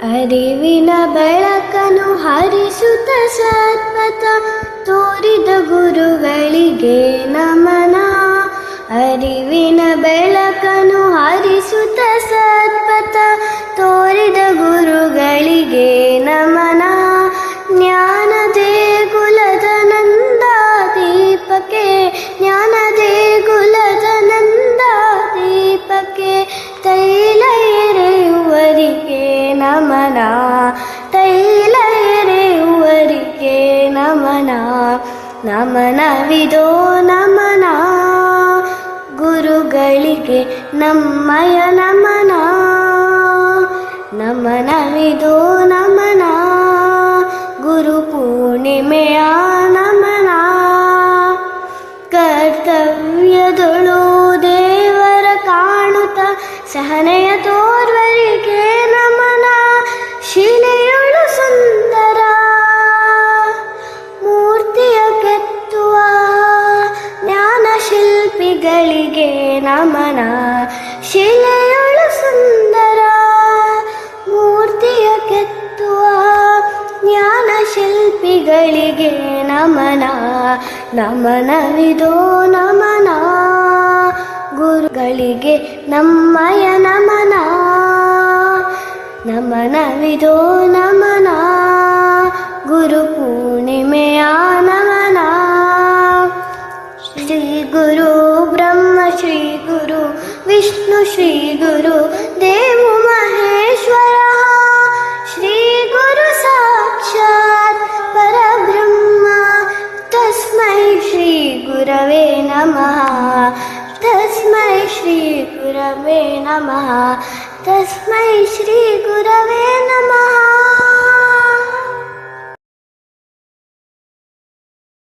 ಅರಿವಿನ ಬೆಳಕನ್ನು ಹರಿಸುತ್ತ ಸತ್ಪಥ ತೋರಿದ ಗುರುಗಳಿಗೆ ನಮನ. ಅರಿವಿನ ಬೆಳಕನ್ನು ಹರಿಸುತ್ತ ಸತ್ಪಥ ತೋರಿದ ಗುರುಗಳಿಗೆ ನಮನ. ಜ್ಞಾನ ದೇಗುಲದ ನಂದ ದೀಪಕ್ಕೆ, ಜ್ಞಾನ ದೇಗುಲದ ನಂದ ದೀಪಕ್ಕೆ ತೈಲ ಎರೆಯುವರಿಗೆ ನಮನ. ತೈಲ ಎರೆಯುವರಿಗೆ ನಮನ. ನಮನವಿದೋ ನಮನ ಗುರುಗಳಿಗೆ ನಮ್ಮಯ ನಮನ. ನಮನವಿದೋ ನಮನ ಗುರು ಪೂರ್ಣಿಮೆಯ ನಮನ. ಕರ್ತವ್ಯದೊಳು ದೇವರ ಕಾಣುತ್ತ ಸಹನೆಯ ತೋರ್ವರಿಗೆ ನಮನ. ಶಿಲೆಯೊಳು ಸುಂದರ ಮೂರ್ತಿಯ ಕೆತ್ತುವ ಜ್ಞಾನ ಶಿಲ್ಪಿಗಳಿಗೆ ನಮನ. ಶಿಲೆಯೊಳು ಸುಂದರ ಮೂರ್ತಿಯ ಕೆತ್ತುವ ಜ್ಞಾನ ಶಿಲ್ಪಿಗಳಿಗೆ ನಮನ. ನಮನವಿದೋ ನಮನ ಗುರುಗಳಿಗೆ ನಮ್ಮಯ ನಮನ. ನಮನವಿದೋ ನಮನ ಗುರು ಪೂರ್ಣಿಮೆಯ ನಮನ. ಶ್ರೀ ಗುರು ಬ್ರಹ್ಮ ಶ್ರೀ ಗುರು ವಿಷ್ಣು ಶ್ರೀ ಗುರು ದೇವ ಮಹೇಶ್ವರ. ಶ್ರೀ ಗುರು ಸಾಕ್ಷಾತ್ ಪರಬ್ರಹ್ಮ ತಸ್ಮೈ ಶ್ರೀ ಗುರವೇ ನಮಃ. ತಸ್ಮೈ ಶ್ರೀ ಗುರವೇ ನಮಃ. ತಸ್ಮೈ ಶ್ರೀ ಗುರು